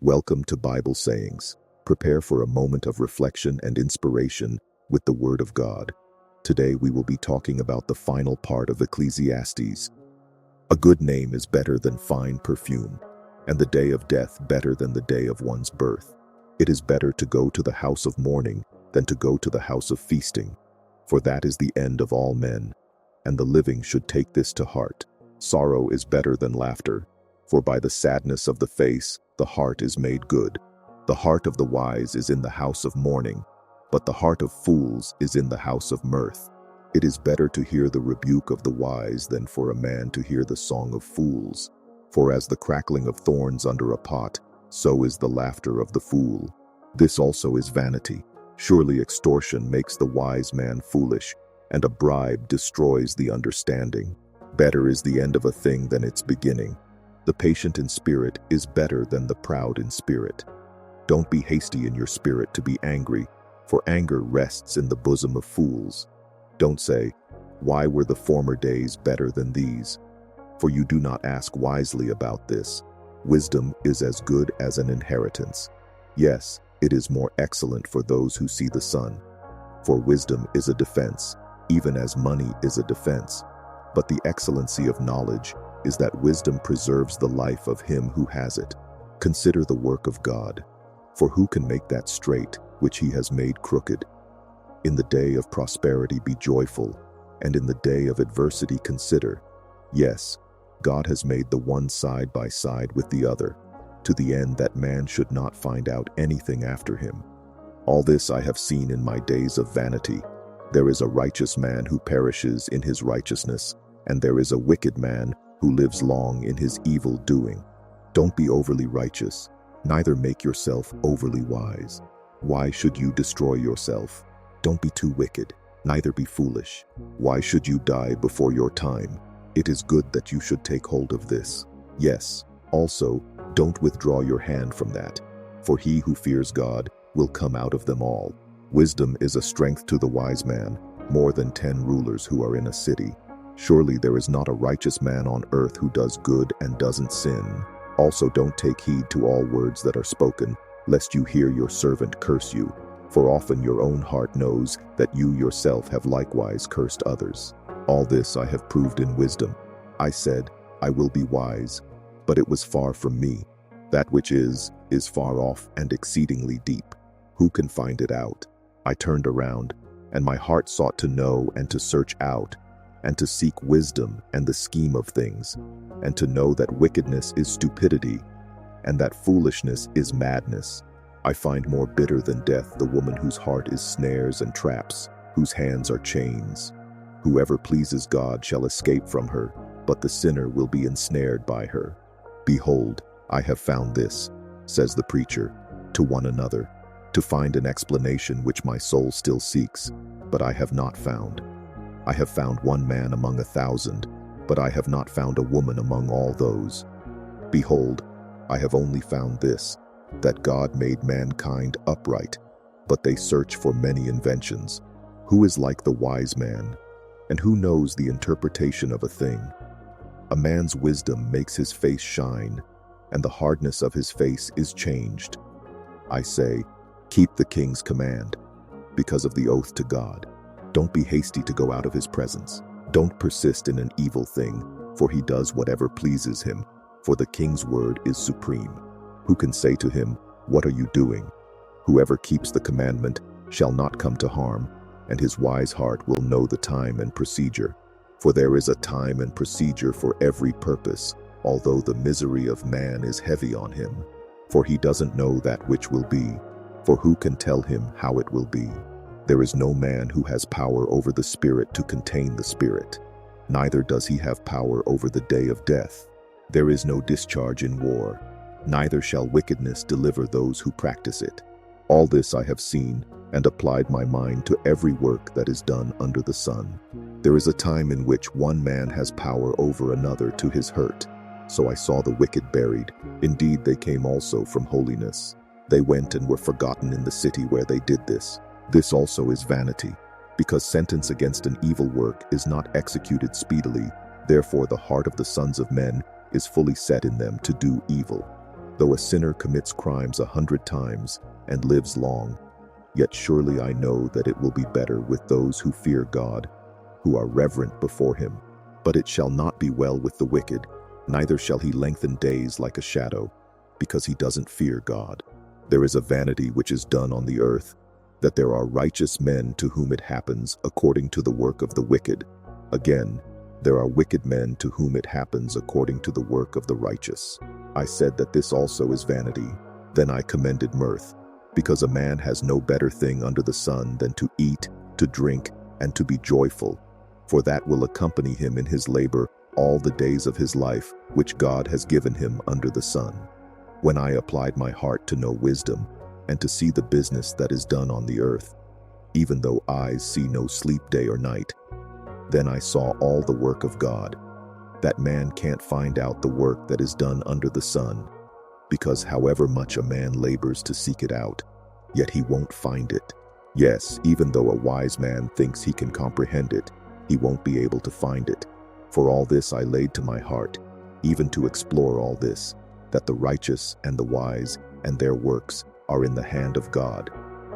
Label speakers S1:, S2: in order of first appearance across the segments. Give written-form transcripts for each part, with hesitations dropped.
S1: Welcome to Bible Sayings. Prepare for a moment of reflection and inspiration with the Word of God. Today we will be talking about the final part of Ecclesiastes. A good name is better than fine perfume, and the day of death better than the day of one's birth. It is better to go to the house of mourning than to go to the house of feasting, for that is the end of all men, and the living should take this to heart. Sorrow is better than laughter, for by the sadness of the face the heart is made good. The heart of the wise is in the house of mourning, but the heart of fools is in the house of mirth. It is better to hear the rebuke of the wise than for a man to hear the song of fools. For as the crackling of thorns under a pot, so is the laughter of the fool. This also is vanity. Surely extortion makes the wise man foolish, and a bribe destroys the understanding. Better is the end of a thing than its beginning. The patient in spirit is better than the proud in spirit. Don't be hasty in your spirit to be angry, for anger rests in the bosom of fools. Don't say, "Why were the former days better than these?" For you do not ask wisely about this. Wisdom is as good as an inheritance. Yes, it is more excellent for those who see the sun. For wisdom is a defense, even as money is a defense. But the excellency of knowledge is that wisdom preserves the life of him who has it. Consider the work of God, for who can make that straight which he has made crooked? In the day of prosperity be joyful, and in the day of adversity consider. Yes, God has made the one side by side with the other, to the end that man should not find out anything after him. All this I have seen in my days of vanity. There is a righteous man who perishes in his righteousness, and there is a wicked man who lives long in his evil doing. Don't be overly righteous, neither make yourself overly wise. Why should you destroy yourself? Don't be too wicked, neither be foolish. Why should you die before your time? It is good that you should take hold of this. Yes, also, don't withdraw your hand from that, for he who fears God will come out of them all. Wisdom is a strength to the wise man, more than 10 rulers who are in a city. Surely there is not a righteous man on earth who does good and doesn't sin. Also don't take heed to all words that are spoken, lest you hear your servant curse you. For often your own heart knows that you yourself have likewise cursed others. All this I have proved in wisdom. I said, I will be wise, but it was far from me. That which is far off and exceedingly deep. Who can find it out? I turned around, and my heart sought to know and to search out, and to seek wisdom and the scheme of things, and to know that wickedness is stupidity, and that foolishness is madness. I find more bitter than death the woman whose heart is snares and traps, whose hands are chains. Whoever pleases God shall escape from her, but the sinner will be ensnared by her. Behold, I have found this, says the preacher, to one another, to find an explanation which my soul still seeks, but I have not found. I have found one man among 1,000, but I have not found a woman among all those. Behold, I have only found this, that God made mankind upright, but they search for many inventions. Who is like the wise man, and who knows the interpretation of a thing? A man's wisdom makes his face shine, and the hardness of his face is changed. I say, keep the king's command, because of the oath to God. Don't be hasty to go out of his presence. Don't persist in an evil thing, for he does whatever pleases him, for the king's word is supreme. Who can say to him, what are you doing? Whoever keeps the commandment shall not come to harm, and his wise heart will know the time and procedure. For there is a time and procedure for every purpose, although the misery of man is heavy on him. For he doesn't know that which will be, for who can tell him how it will be? There is no man who has power over the spirit to contain the spirit, neither does he have power over the day of death. There is no discharge in war, neither shall wickedness deliver those who practice it. All this I have seen, and applied my mind to every work that is done under the sun. There is a time in which one man has power over another to his hurt. So I saw the wicked buried. Indeed, they came also from holiness. They went and were forgotten in the city where they did this. This also is vanity, because sentence against an evil work is not executed speedily. Therefore the heart of the sons of men is fully set in them to do evil. Though a sinner commits crimes 100 times and lives long, yet surely I know that it will be better with those who fear God, who are reverent before him. But it shall not be well with the wicked, neither shall he lengthen days like a shadow, because he doesn't fear God. There is a vanity which is done on the earth, that there are righteous men to whom it happens according to the work of the wicked. Again, there are wicked men to whom it happens according to the work of the righteous. I said that this also is vanity. Then I commended mirth, because a man has no better thing under the sun than to eat, to drink, and to be joyful, for that will accompany him in his labor all the days of his life, which God has given him under the sun. When I applied my heart to know wisdom, and to see the business that is done on the earth, even though eyes see no sleep day or night, then I saw all the work of God, that man can't find out the work that is done under the sun, because however much a man labors to seek it out, yet he won't find it. Yes, even though a wise man thinks he can comprehend it, he won't be able to find it. For all this I laid to my heart, even to explore all this, that the righteous and the wise and their works are in the hand of God.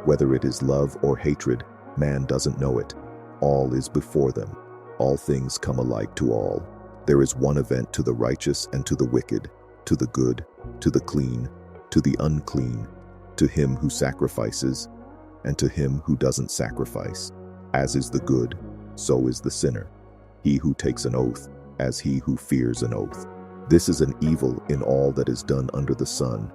S1: Whether it is love or hatred, man doesn't know it. All is before them. All things come alike to all. There is one event to the righteous and to the wicked, to the good, to the clean, to the unclean, to him who sacrifices, and to him who doesn't sacrifice. As is the good, so is the sinner. He who takes an oath, as he who fears an oath. This is an evil in all that is done under the sun,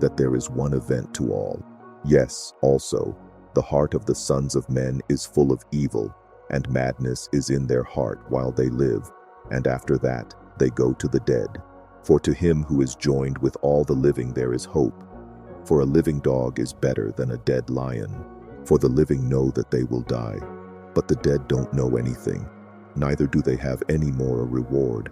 S1: that there is one event to all. Yes, also, the heart of the sons of men is full of evil, and madness is in their heart while they live, and after that they go to the dead. For to him who is joined with all the living there is hope. For a living dog is better than a dead lion. For the living know that they will die, but the dead don't know anything, neither do they have any more a reward,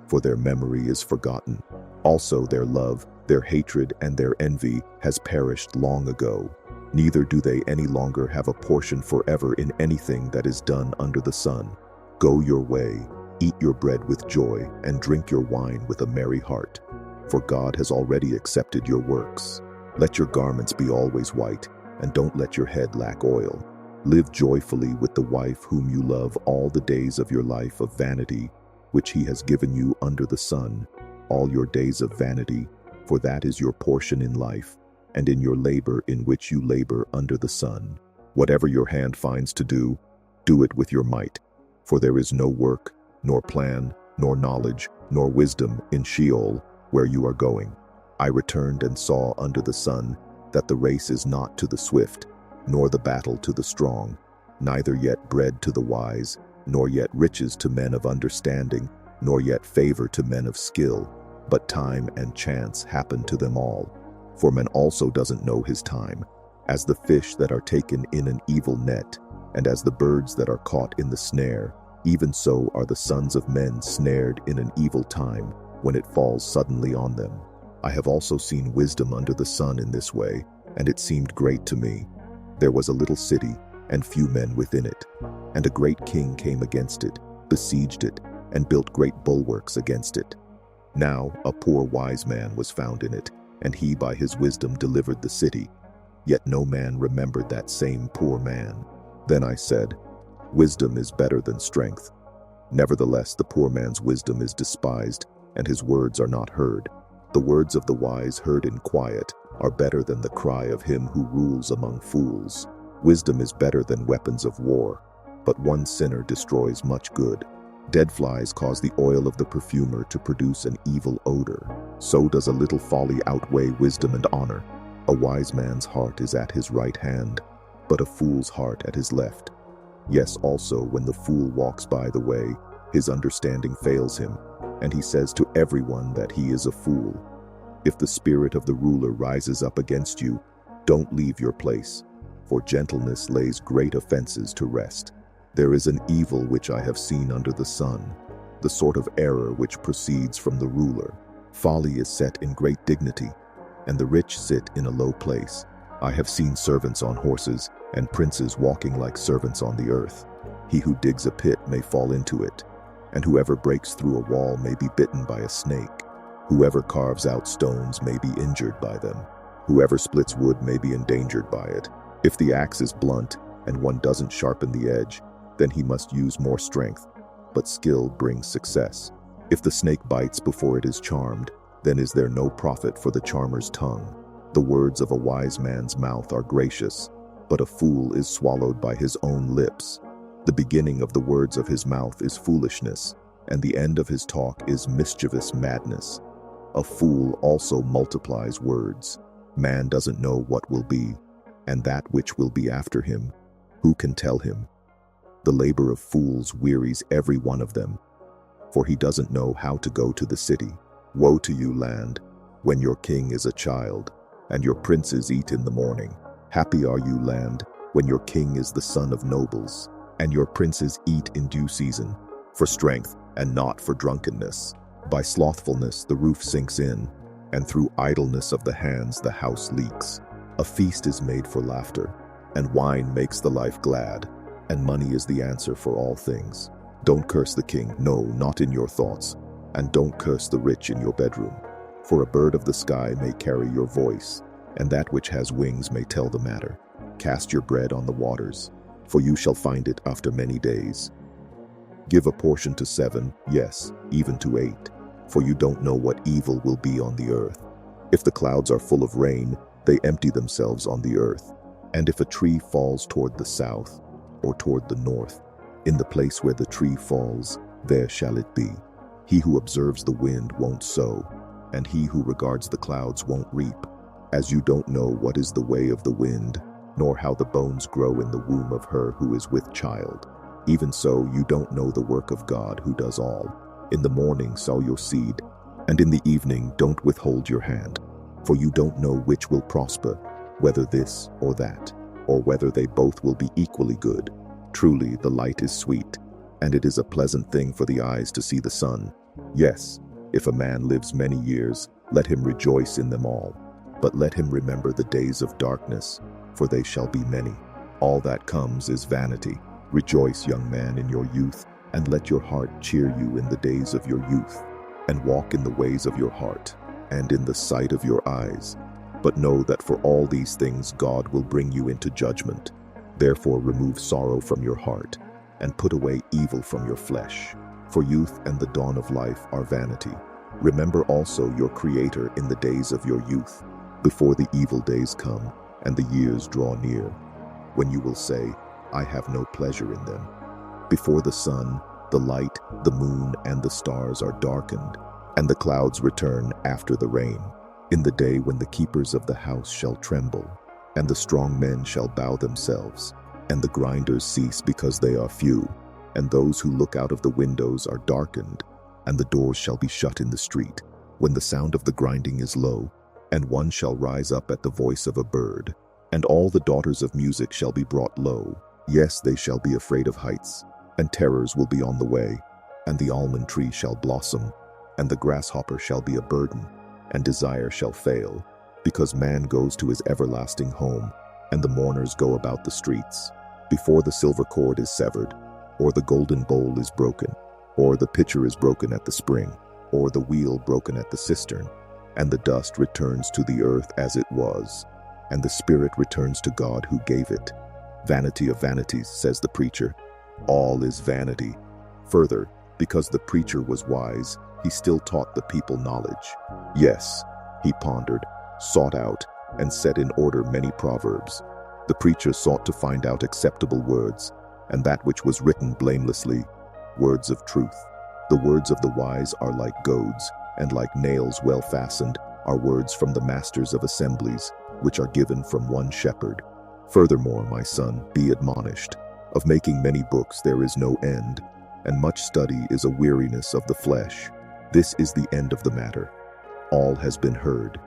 S1: for their memory is forgotten. Also their love, their hatred, and their envy has perished long ago. Neither do they any longer have a portion forever in anything that is done under the sun. Go your way, eat your bread with joy, and drink your wine with a merry heart, for God has already accepted your works. Let your garments be always white, and don't let your head lack oil. Live joyfully with the wife whom you love all the days of your life of vanity, which he has given you under the sun, all your days of vanity, for that is your portion in life, and in your labor in which you labor under the sun. Whatever your hand finds to do, do it with your might, for there is no work, nor plan, nor knowledge, nor wisdom in Sheol, where you are going. I returned and saw under the sun that the race is not to the swift, nor the battle to the strong, neither yet bread to the wise, nor yet riches to men of understanding, nor yet favor to men of skill, but time and chance happen to them all. For man also doesn't know his time, as the fish that are taken in an evil net, and as the birds that are caught in the snare, even so are the sons of men snared in an evil time, when it falls suddenly on them. I have also seen wisdom under the sun in this way, and it seemed great to me. There was a little city, and few men within it, and a great king came against it, besieged it, and built great bulwarks against it. Now a poor wise man was found in it, and he by his wisdom delivered the city. Yet no man remembered that same poor man. Then I said, wisdom is better than strength. Nevertheless, the poor man's wisdom is despised, and his words are not heard. The words of the wise heard in quiet are better than the cry of him who rules among fools. Wisdom is better than weapons of war, but one sinner destroys much good. Dead flies cause the oil of the perfumer to produce an evil odor. So does a little folly outweigh wisdom and honor. A wise man's heart is at his right hand, but a fool's heart at his left. Yes, also when the fool walks by the way, his understanding fails him, and he says to everyone that he is a fool. If the spirit of the ruler rises up against you, don't leave your place, for gentleness lays great offenses to rest. There is an evil which I have seen under the sun, the sort of error which proceeds from the ruler. Folly is set in great dignity, and the rich sit in a low place. I have seen servants on horses, and princes walking like servants on the earth. He who digs a pit may fall into it, and whoever breaks through a wall may be bitten by a snake. Whoever carves out stones may be injured by them. Whoever splits wood may be endangered by it. If the axe is blunt and one doesn't sharpen the edge, then he must use more strength. But skill brings success. If the snake bites before it is charmed, then is there no profit for the charmer's tongue. The words of a wise man's mouth are gracious, but a fool is swallowed by his own lips. The beginning of the words of his mouth is foolishness, and the end of his talk is mischievous madness. A fool also multiplies words. Man doesn't know what will be, and that which will be after him, who can tell him? The labor of fools wearies every one of them, for he doesn't know how to go to the city. Woe to you, land, when your king is a child, and your princes eat in the morning. Happy are you, land, when your king is the son of nobles, and your princes eat in due season, for strength and not for drunkenness. By slothfulness the roof sinks in, and through idleness of the hands the house leaks. A feast is made for laughter, and wine makes the life glad, and money is the answer for all things. Don't curse the king, no, not in your thoughts, and don't curse the rich in your bedroom. For a bird of the sky may carry your voice, and that which has wings may tell the matter. Cast your bread on the waters, for you shall find it after many days. Give a portion to 7, yes, even to 8, for you don't know what evil will be on the earth. If the clouds are full of rain, they empty themselves on the earth. And if a tree falls toward the south, or toward the north, in the place where the tree falls, there shall it be. He who observes the wind won't sow, and he who regards the clouds won't reap. As you don't know what is the way of the wind, nor how the bones grow in the womb of her who is with child, even so you don't know the work of God who does all. In the morning sow your seed, and in the evening don't withhold your hand, for you don't know which will prosper, whether this or that, or whether they both will be equally good. Truly the light is sweet, and it is a pleasant thing for the eyes to see the sun. Yes, if a man lives many years, let him rejoice in them all. But let him remember the days of darkness, for they shall be many. All that comes is vanity. Rejoice, young man, in your youth, and let your heart cheer you in the days of your youth, and walk in the ways of your heart, and in the sight of your eyes. But know that for all these things God will bring you into judgment. Therefore remove sorrow from your heart, and put away evil from your flesh. For youth and the dawn of life are vanity. Remember also your Creator in the days of your youth, before the evil days come, and the years draw near, when you will say, I have no pleasure in them. Before the sun, the light, the moon, and the stars are darkened, and the clouds return after the rain. In the day when the keepers of the house shall tremble, and the strong men shall bow themselves, and the grinders cease because they are few, and those who look out of the windows are darkened, and the doors shall be shut in the street, when the sound of the grinding is low, and one shall rise up at the voice of a bird, and all the daughters of music shall be brought low. Yes, they shall be afraid of heights, and terrors will be on the way, and the almond tree shall blossom, and the grasshopper shall be a burden, and desire shall fail, because man goes to his everlasting home, and the mourners go about the streets. Before the silver cord is severed, or the golden bowl is broken, or the pitcher is broken at the spring, or the wheel broken at the cistern, and the dust returns to the earth as it was, and the spirit returns to God who gave it. Vanity of vanities, says the preacher. All is vanity. Further, because the preacher was wise, he still taught the people knowledge. Yes, he pondered, sought out, and set in order many proverbs. The preacher sought to find out acceptable words, and that which was written blamelessly, words of truth. The words of the wise are like goads, and like nails well fastened are words from the masters of assemblies, which are given from one shepherd. Furthermore, my son, be admonished. Of making many books there is no end, and much study is a weariness of the flesh. This is the end of the matter. All has been heard.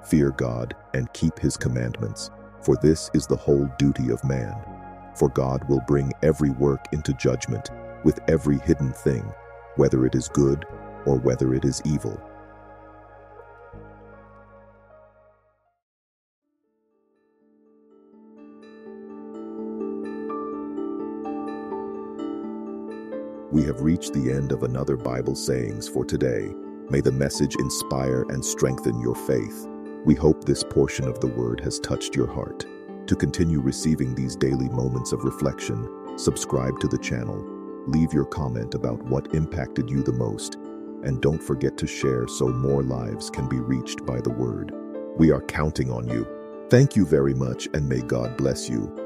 S1: Fear God and keep his commandments, for this is the whole duty of man. For God will bring every work into judgment, with every hidden thing, whether it is good or whether it is evil. We have reached the end of another Bible sayings for today. May the message inspire and strengthen your faith. We hope this portion of the Word has touched your heart. To continue receiving these daily moments of reflection, subscribe to the channel, leave your comment about what impacted you the most, and don't forget to share so more lives can be reached by the Word. We are counting on you. Thank you very much, and may God bless you.